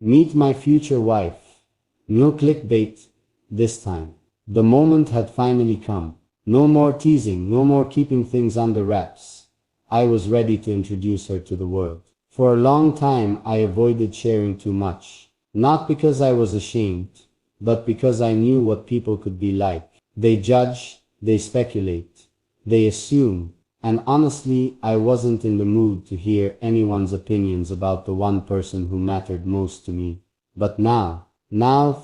Meet my future wife. No clickbait this time. The moment had finally come. No more teasing, no more keeping things under wraps. I was ready to introduce her to the world. For a long time I avoided sharing too much. Not because I was ashamed, but because I knew what people could be like. They judge, they speculate, they assume, and honestly, I wasn't in the mood to hear anyone's opinions about the one person who mattered most to me. But now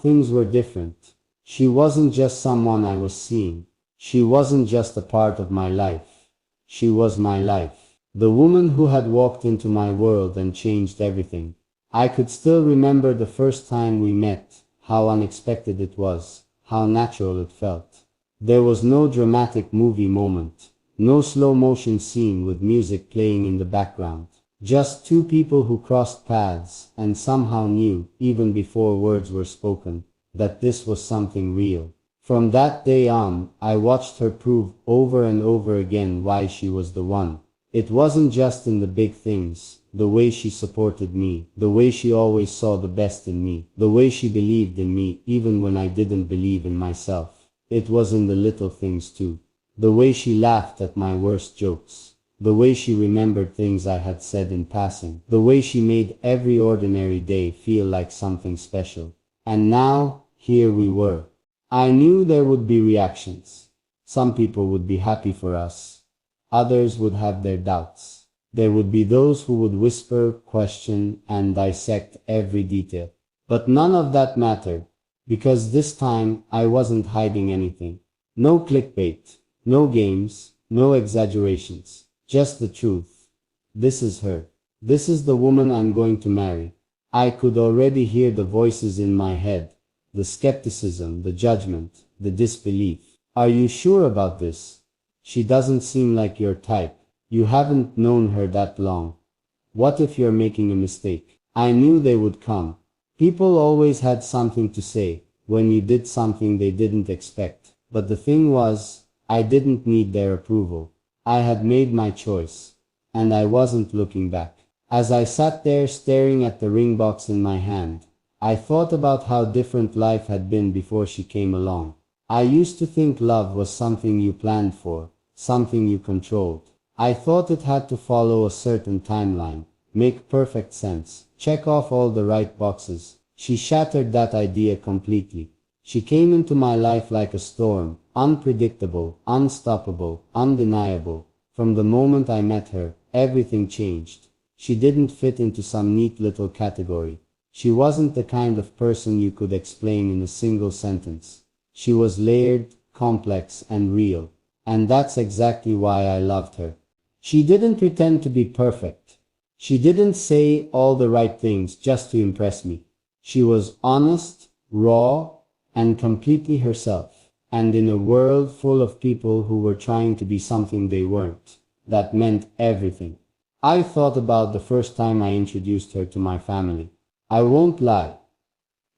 things were different. She wasn't just someone I was seeing. She wasn't just a part of my life. She was my life. The woman who had walked into my world and changed everything. I could still remember the first time we met, how unexpected it was, how natural it felt. There was no dramatic movie moment, no slow motion scene with music playing in the background. Just two people who crossed paths and somehow knew, even before words were spoken, that this was something real. From that day on, I watched her prove over and over again why she was the one. It wasn't just in the big things, the way she supported me, the way she always saw the best in me, the way she believed in me even when I didn't believe in myself. It was in the little things too. The way she laughed at my worst jokes. The way she remembered things I had said in passing. The way she made every ordinary day feel like something special. And now, here we were. I knew there would be reactions. Some people would be happy for us. Others would have their doubts. There would be those who would whisper, question, and dissect every detail. But none of that mattered, because this time I wasn't hiding anything. No clickbait, no games, no exaggerations, just the truth. This is her. This is the woman I'm going to marry. I could already hear the voices in my head, the skepticism, the judgment, the disbelief. Are you sure about this? She doesn't seem like your type. You haven't known her that long. What if you're making a mistake? I knew they would come. People always had something to say when you did something they didn't expect. But the thing was, I didn't need their approval. I had made my choice, and I wasn't looking back. As I sat there staring at the ring box in my hand, I thought about how different life had been before she came along. I used to think love was something you planned for, something you controlled. I thought it had to follow a certain timeline, make perfect sense, check off all the right boxes. She shattered that idea completely. She came into my life like a storm, unpredictable, unstoppable, undeniable. From the moment I met her, everything changed. She didn't fit into some neat little category. She wasn't the kind of person you could explain in a single sentence. She was layered, complex, and real. And that's exactly why I loved her. She didn't pretend to be perfect. She didn't say all the right things just to impress me. She was honest, raw, and completely herself. And in a world full of people who were trying to be something they weren't, that meant everything. I thought about the first time I introduced her to my family. I won't lie.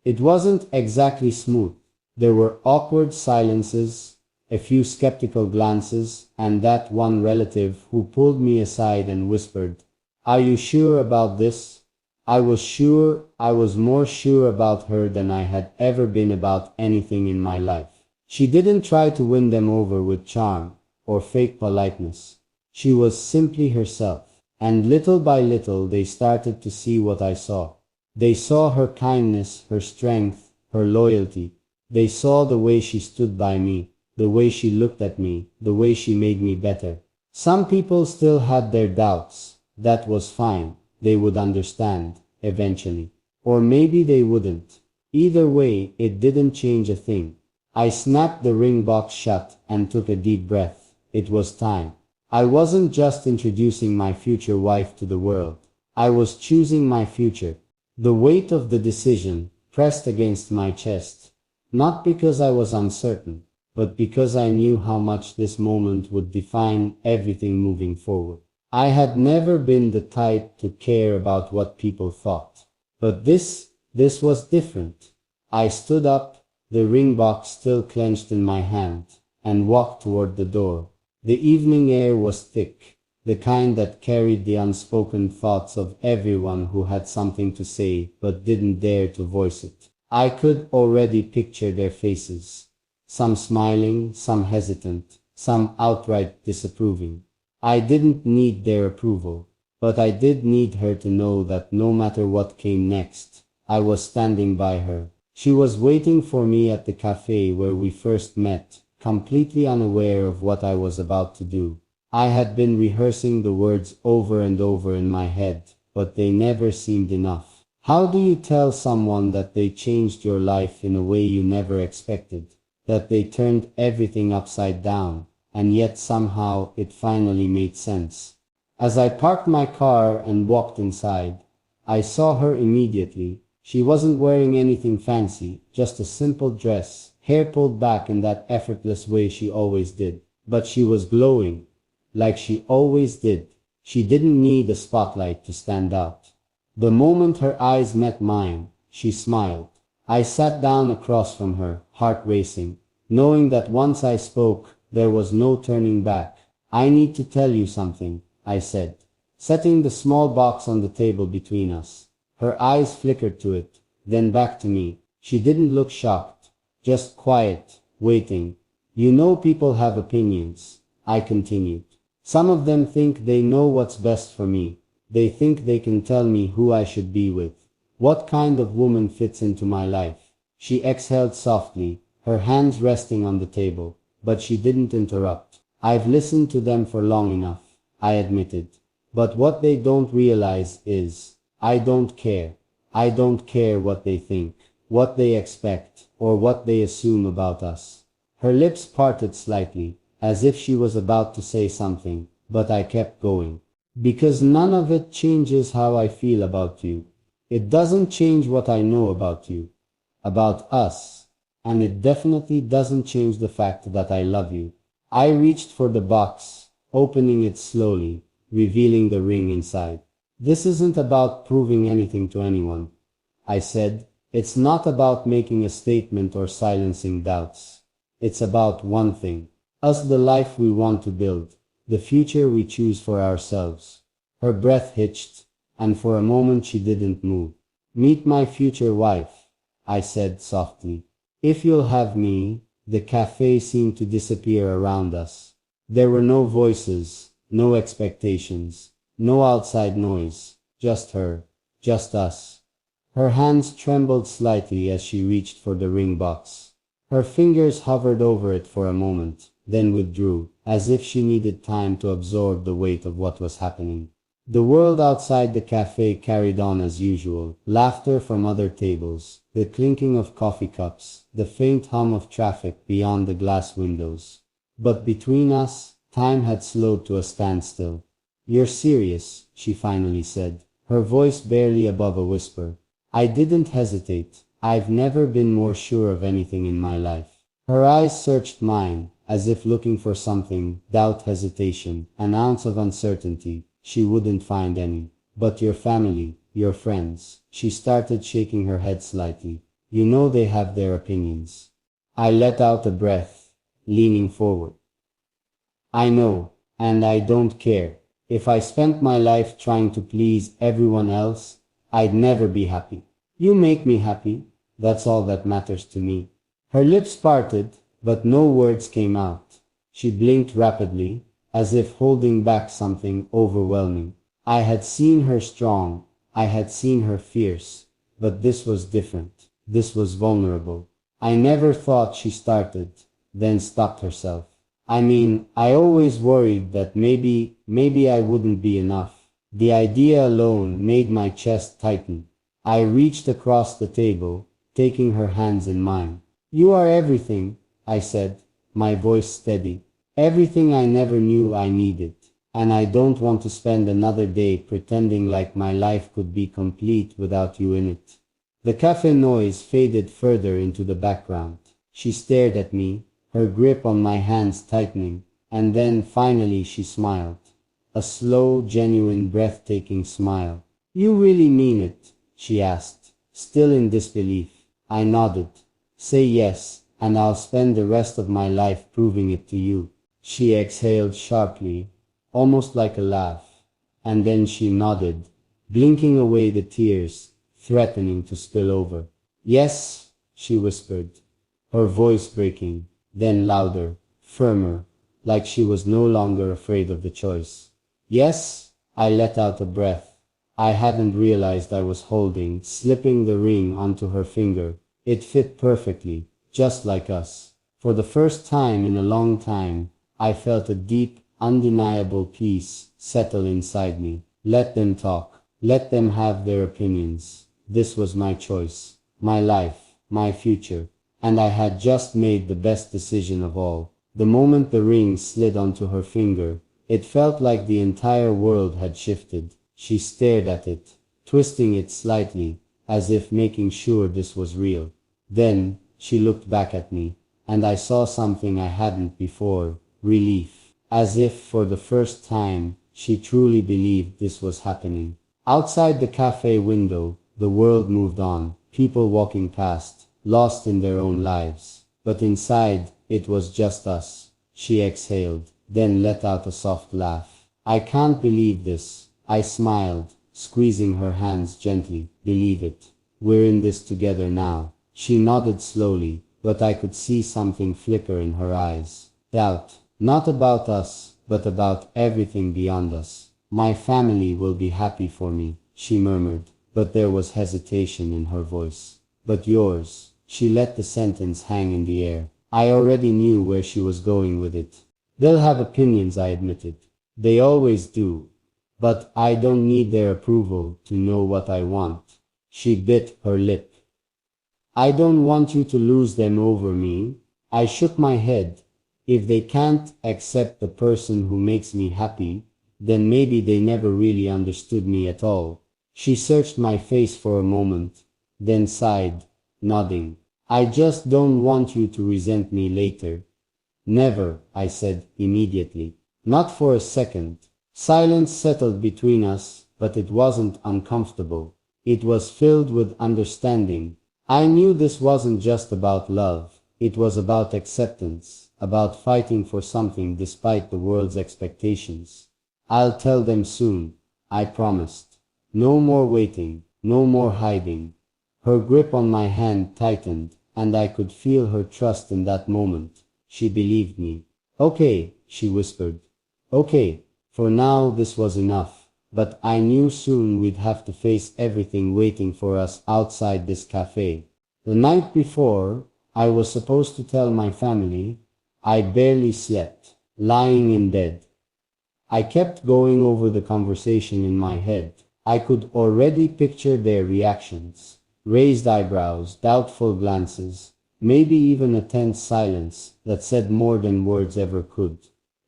It wasn't exactly smooth. There were awkward silences, a few skeptical glances, and that one relative who pulled me aside and whispered, "Are you sure about this?" I was sure. I was more sure about her than I had ever been about anything in my life. She didn't try to win them over with charm or fake politeness. She was simply herself. And little by little they started to see what I saw. They saw her kindness, her strength, her loyalty. They saw the way she stood by me, the way she looked at me, the way she made me better. Some people still had their doubts. That was fine. They would understand, eventually. Or maybe they wouldn't. Either way, it didn't change a thing. I snapped the ring box shut and took a deep breath. It was time. I wasn't just introducing my future wife to the world. I was choosing my future. The weight of the decision pressed against my chest. Not because I was uncertain, but because I knew how much this moment would define everything moving forward. I had never been the type to care about what people thought. But this was different. I stood up, the ring box still clenched in my hand, and walked toward the door. The evening air was thick. the kind that carried the unspoken thoughts of everyone who had something to say but didn't dare to voice it. I could already picture their faces. Some smiling, some hesitant, some outright disapproving. I didn't need their approval, but I did need her to know that no matter what came next, I was standing by her. She was waiting for me at the cafe where we first met, completely unaware of what I was about to do. I had been rehearsing the words over and over in my head, but they never seemed enough. How do you tell someone that they changed your life in a way you never expected, that they turned everything upside down, and yet somehow it finally made sense? As I parked my car and walked inside, I saw her immediately. She wasn't wearing anything fancy, just a simple dress, hair pulled back in that effortless way she always did. But she was glowing, like she always did. She didn't need a spotlight to stand out. The moment her eyes met mine, she smiled. I sat down across from her, heart racing, knowing that once I spoke, there was no turning back. "I need to tell you something," I said, setting the small box on the table between us. Her eyes flickered to it, then back to me. She didn't look shocked, just quiet, waiting. "You know people have opinions," I continued. "Some of them think they know what's best for me. They think they can tell me who I should be with, what kind of woman fits into my life." She exhaled softly, her hands resting on the table, but she didn't interrupt. "I've listened to them for long enough," I admitted. "But what they don't realize is, I don't care. I don't care what they think, what they expect, or what they assume about us." Her lips parted slightly, as if she was about to say something, but I kept going. "Because none of it changes how I feel about you. It doesn't change what I know about you, about us, and it definitely doesn't change the fact that I love you." I reached for the box, opening it slowly, revealing the ring inside. "This isn't about proving anything to anyone," I said. "It's not about making a statement or silencing doubts. It's about one thing. Us, the life we want to build, the future we choose for ourselves." Her breath hitched, and for a moment she didn't move. "Meet my future wife," I said softly. "If you'll have me." The cafe seemed to disappear around us. There were no voices, no expectations, no outside noise, just her, just us. Her hands trembled slightly as she reached for the ring box. Her fingers hovered over it for a moment, then withdrew, as if she needed time to absorb the weight of what was happening. The world outside the cafe carried on as usual, laughter from other tables, the clinking of coffee cups, the faint hum of traffic beyond the glass windows. But between us, time had slowed to a standstill. "You're serious," she finally said, her voice barely above a whisper. I didn't hesitate. I've never been more sure of anything in my life. Her eyes searched mine, as if looking for something, doubt, hesitation, an ounce of uncertainty. She wouldn't find any. "But your family, your friends," she started, shaking her head slightly. "You know they have their opinions." I let out a breath, leaning forward. "I know, and I don't care. If I spent my life trying to please everyone else, I'd never be happy. You make me happy. That's all that matters to me." Her lips parted, but no words came out. She blinked rapidly, as if holding back something overwhelming. I had seen her strong, I had seen her fierce, but this was different. This was vulnerable. "I never thought," she started, then stopped herself. I always worried that maybe I wouldn't be enough." The idea alone made my chest tighten. I reached across the table, taking her hands in mine. "You are everything," I said, my voice steady. "Everything I never knew I needed. And I don't want to spend another day pretending like my life could be complete without you in it." The cafe noise faded further into the background. She stared at me, her grip on my hands tightening, and then finally she smiled. A slow, genuine, breathtaking smile. "You really mean it?" she asked, still in disbelief. I nodded. "Say yes, and I'll spend the rest of my life proving it to you." She exhaled sharply. almost like a laugh. And then she nodded, blinking away the tears, threatening to spill over. Yes, she whispered, her voice breaking, then louder, firmer, like she was no longer afraid of the choice. Yes, I let out a breath. I hadn't realized I was slipping the ring onto her finger. It fit perfectly, just like us. For the first time in a long time, I felt a deep, undeniable peace settle inside me. Let them talk. Let them have their opinions. This was my choice, my life, my future, and I had just made the best decision of all. The moment the ring slid onto her finger, it felt like the entire world had shifted. She stared at it, twisting it slightly, as if making sure this was real. Then, she looked back at me, and I saw something I hadn't before, relief. As if for the first time, she truly believed this was happening. Outside the cafe window, the world moved on, people walking past, lost in their own lives. But inside, it was just us. She exhaled, then let out a soft laugh. I can't believe this. I smiled, squeezing her hands gently. Believe it. We're in this together now. She nodded slowly, but I could see something flicker in her eyes. Doubt. Not about us, but about everything beyond us. My family will be happy for me, she murmured, but there was hesitation in her voice. But yours. She let the sentence hang in the air. I already knew where she was going with it. They'll have opinions, I admitted. They always do. But I don't need their approval to know what I want. She bit her lip. I don't want you to lose them over me. I shook my head. If they can't accept the person who makes me happy, then maybe they never really understood me at all. She searched my face for a moment, then sighed, nodding. I just don't want you to resent me later. Never, I said immediately. Not for a second. Silence settled between us, but it wasn't uncomfortable. It was filled with understanding. I knew this wasn't just about love. It was about acceptance, about fighting for something despite the world's expectations. I'll tell them soon, I promised. No more waiting, no more hiding. Her grip on my hand tightened, and I could feel her trust in that moment. She believed me. Okay, she whispered. Okay, for now this was enough, but I knew soon we'd have to face everything waiting for us outside this cafe. The night before, I was supposed to tell my family. I barely slept, lying in bed. I kept going over the conversation in my head. I could already picture their reactions. Raised eyebrows, doubtful glances, maybe even a tense silence that said more than words ever could.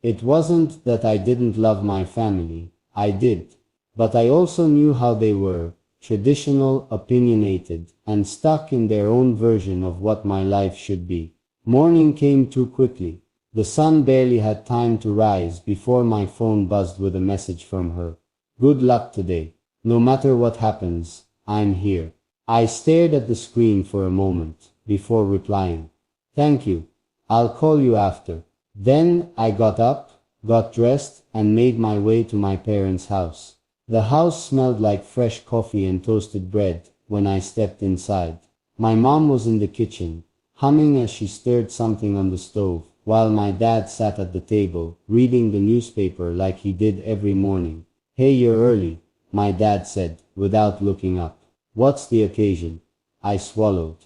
It wasn't that I didn't love my family. I did. But I also knew how they were, traditional, opinionated, and stuck in their own version of what my life should be. Morning came too quickly. The sun barely had time to rise before my phone buzzed with a message from her. Good luck today. No matter what happens, I'm here. I stared at the screen for a moment before replying. Thank you. I'll call you after. Then I got up, got dressed, and made my way to my parents' house. The house smelled like fresh coffee and toasted bread when I stepped inside. My mom was in the kitchen, humming as she stirred something on the stove, while my dad sat at the table, reading the newspaper like he did every morning. Hey, you're early, my dad said, without looking up. What's the occasion? I swallowed.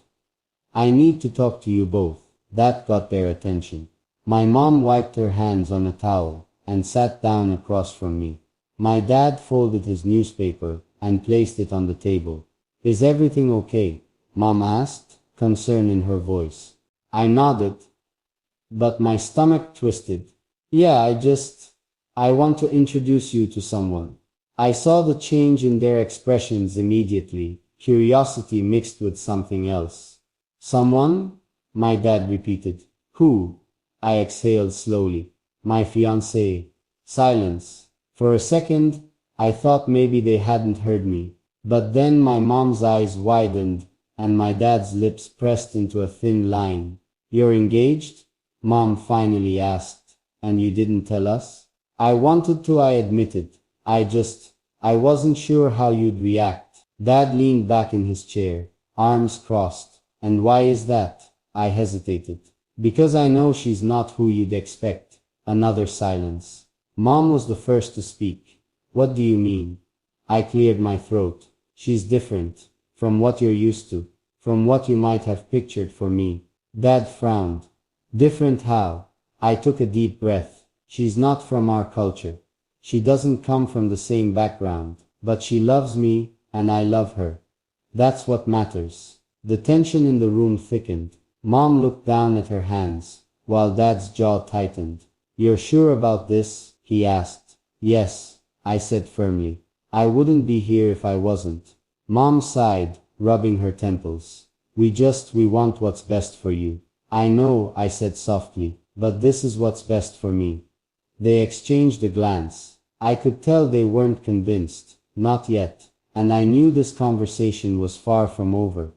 I need to talk to you both. That got their attention. My mom wiped her hands on a towel and sat down across from me. My dad folded his newspaper and placed it on the table. Is everything okay? Mom asked, concern in her voice. I nodded, but my stomach twisted. Yeah, I want to introduce you to someone. I saw the change in their expressions immediately, curiosity mixed with something else. Someone? My dad repeated. Who? I exhaled slowly. My fiancée. Silence. For a second, I thought maybe they hadn't heard me. But then my mom's eyes widened, and my dad's lips pressed into a thin line. You're engaged? Mom finally asked. And you didn't tell us? I wanted to, I admitted. I wasn't sure how you'd react. Dad leaned back in his chair, arms crossed. And why is that? I hesitated. Because I know she's not who you'd expect. Another silence. Mom was the first to speak. What do you mean? I cleared my throat. She's different. From what you're used to. From what you might have pictured for me. Dad frowned. Different how? I took a deep breath. She's not from our culture. She doesn't come from the same background. But she loves me, and I love her. That's what matters. The tension in the room thickened. Mom looked down at her hands, while Dad's jaw tightened. You're sure about this? He asked. Yes, I said firmly. I wouldn't be here if I wasn't. Mom sighed, rubbing her temples. We want what's best for you. I know, I said softly, but this is what's best for me. They exchanged a glance. I could tell they weren't convinced. Not yet. And I knew this conversation was far from over.